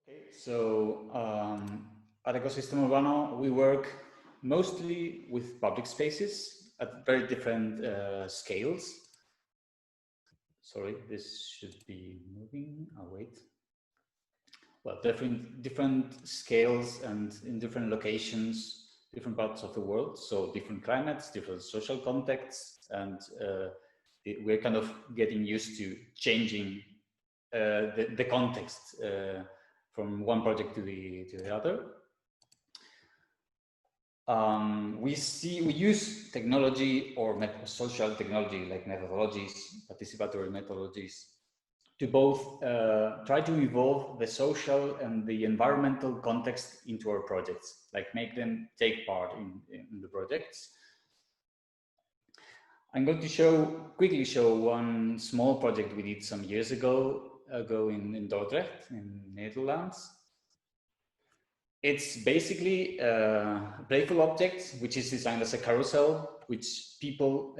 Okay, so at Ecosystem Urbano, we work mostly with public spaces at very different scales. Sorry, this should be moving. Oh, wait. Well, different scales and in different locations, different parts of the world. So different climates, different social contexts, and we're kind of getting used to changing the context from one project to the other. We use technology or social technology like methodologies, participatory methodologies, to both try to evolve the social and the environmental context into our projects, like make them take part in the projects. I'm going to quickly show one small project we did some years ago in Dordrecht, in Netherlands. It's basically a playful object, which is designed as a carousel, which people,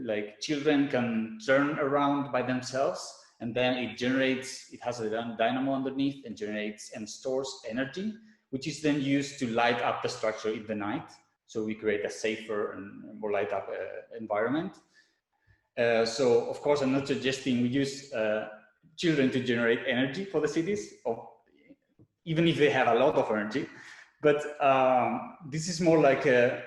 like children, can turn around by themselves. And then it has a dynamo underneath and generates and stores energy, which is then used to light up the structure in the night. So we create a safer and more light up environment. So of course, I'm not suggesting we use children to generate energy for the cities, even if they have a lot of energy. But this is more like a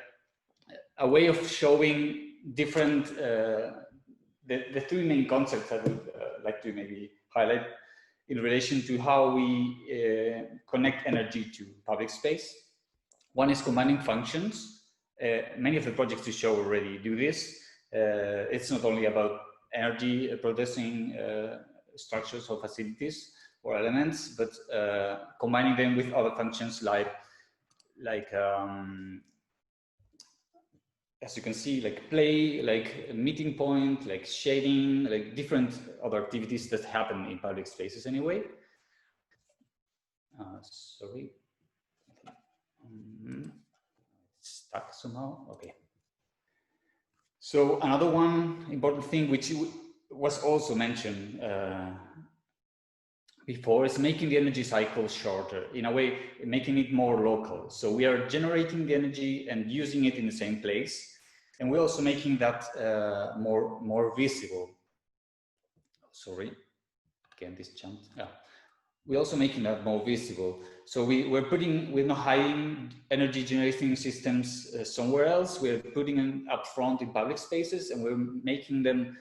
way of showing different, the three main concepts I would like to maybe highlight in relation to how we connect energy to public space. One is combining functions. Many of the projects to show already do this. It's not only about energy producing structures or facilities or elements, but combining them with other functions like as you can see, like play, like a meeting point, like shading, like different other activities that happen in public spaces anyway. Sorry. Stuck somehow, okay. So another one important thing which was also mentioned before is making the energy cycle shorter, in a way, making it more local. So we are generating the energy and using it in the same place. And we're also making that more visible. Sorry, again, this jumped. Yeah. We're also making that more visible. So we're not hiding energy generating systems somewhere else. We're putting them up front in public spaces, and we're making them,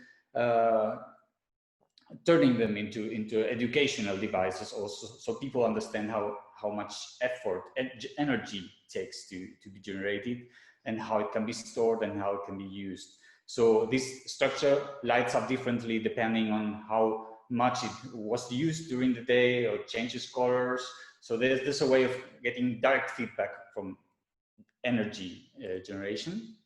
turning them into educational devices also, so people understand how much effort and energy takes to be generated, and how it can be stored and how it can be used. So this structure lights up differently depending on how much it was used during the day, or changes colors. So there's a way of getting direct feedback from energy generation.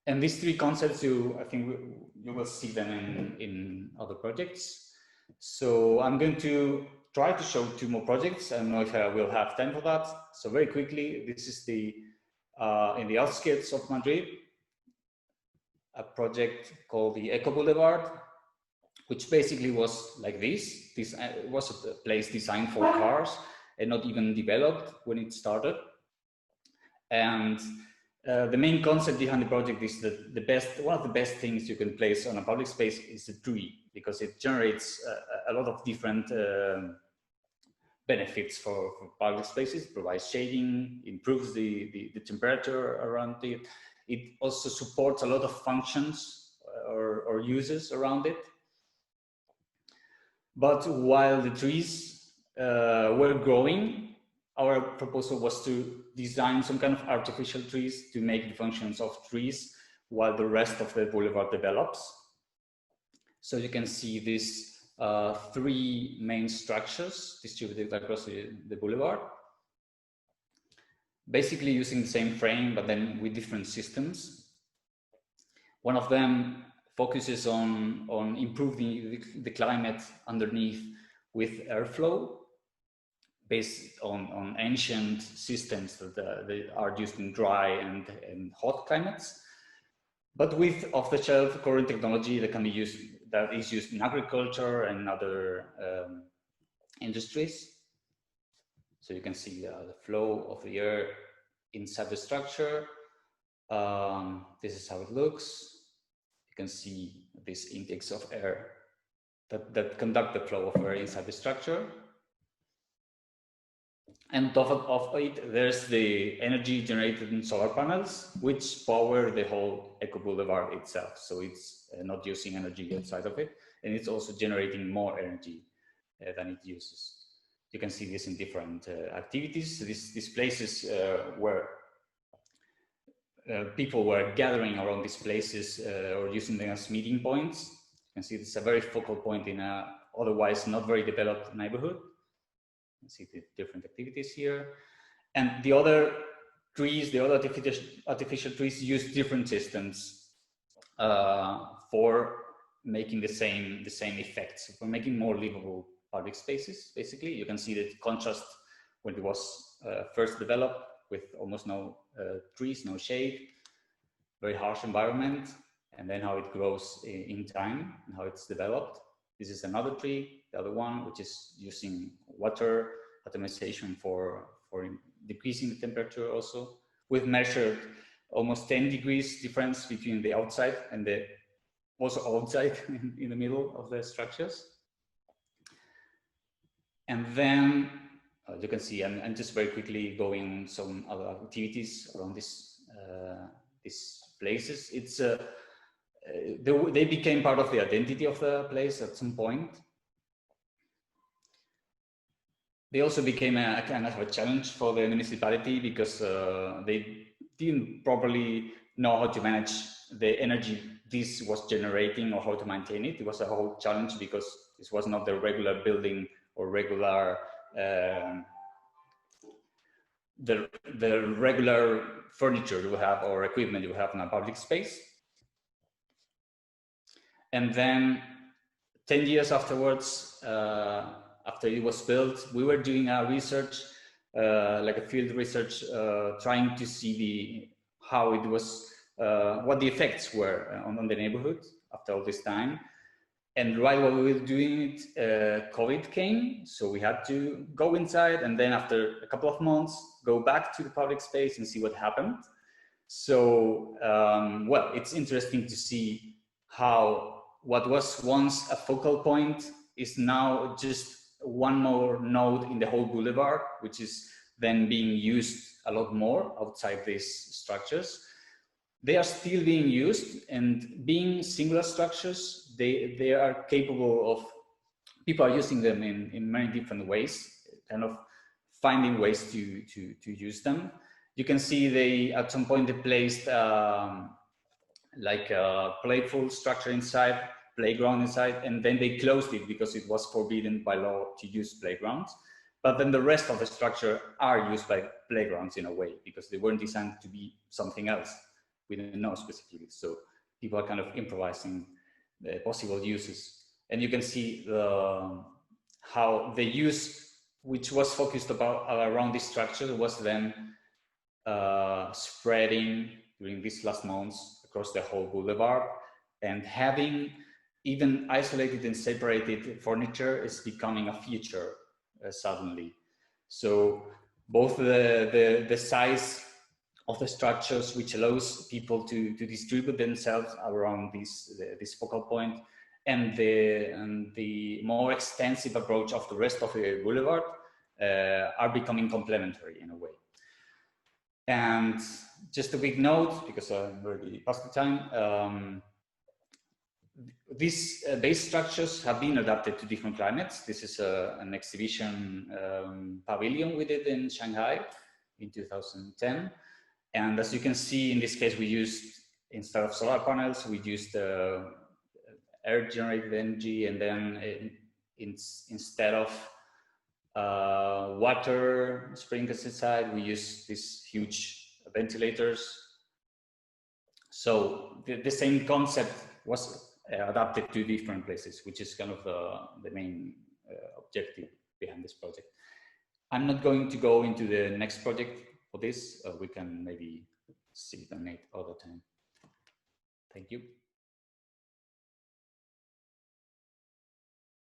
And these three concepts, I think you will see them in other projects. So I'm going to try to show two more projects. I don't know if I will have time for that. So very quickly, this is in the outskirts of Madrid, a project called the Eco Boulevard, which basically was like this. This was a place designed for cars and not even developed when it started. And the main concept behind the project is that one of the best things you can place on a public space is a tree, because it generates a lot of different benefits for public spaces. It provides shading, improves the temperature around it. It also supports a lot of functions or uses around it. But while the trees were growing, our proposal was to design some kind of artificial trees to make the functions of trees while the rest of the boulevard develops. So you can see these three main structures distributed across the boulevard, basically using the same frame, but then with different systems. One of them focuses on improving the climate underneath with airflow, based on ancient systems that are used in dry and hot climates, but with off-the-shelf current technology that is used in agriculture and other industries. So you can see the flow of the air inside the structure. This is how it looks. You can see these intakes of air that conduct the flow of air inside the structure. And on top of it, there's the energy generated in solar panels, which power the whole Eco Boulevard itself. So it's not using energy outside of it, and it's also generating more energy than it uses. You can see this in different activities. These places where people were gathering around these places or using them as meeting points. You can see this is a very focal point in a otherwise not very developed neighborhood. You can see the different activities here. And the other trees, the other artificial trees use different systems for making the same effects, for making more livable public spaces. Basically, you can see the contrast when it was first developed with almost no trees, no shade, very harsh environment, and then how it grows in time and how it's developed. This is another tree, the other one, which is using water atomization for decreasing the temperature also. We've measured almost 10 degrees difference between the outside and the also outside in the middle of the structures. And then you can see, I'm just very quickly going some other activities around these places. It's they became part of the identity of the place at some point. They also became a kind of a challenge for the municipality because they didn't properly know how to manage the energy this was generating or how to maintain it. It was a whole challenge because this was not the regular building or regular the regular furniture you have or equipment you have in a public space. And then 10 years afterwards, after it was built, we were doing our research, like a field research, trying to see how it was, what the effects were on the neighborhood after all this time. And right while we were doing it, COVID came, so we had to go inside, and then after a couple of months, go back to the public space and see what happened. So, well, it's interesting to see how what was once a focal point is now just one more node in the whole boulevard, which is then being used a lot more outside these structures. They are still being used, and being singular structures, they are capable of, people are using them in many different ways, kind of finding ways to use them. You can see they, at some point, they placed like a playful structure inside, playground inside, and then they closed it because it was forbidden by law to use playgrounds. But then the rest of the structure are used by playgrounds in a way, because they weren't designed to be something else. We didn't know specifically. So people are kind of improvising the possible uses. And you can see how the use, which was focused around this structure, was then spreading during these last months across the whole boulevard, and having even isolated and separated furniture is becoming a feature suddenly. So both the size of the structures, which allows people to distribute themselves around this focal point, and the more extensive approach of the rest of the boulevard are becoming complementary in a way. And just a quick note, because I'm already past the time, these base structures have been adapted to different climates. This is an exhibition pavilion we did in Shanghai in 2010. And as you can see, in this case, we used, instead of solar panels, we used air generated energy, and then instead of water sprinklers inside, we use these huge ventilators. So the same concept was adapted to different places, which is kind of the main objective behind this project. I'm not going to go into the next project for this. We can maybe see it another time. Thank you.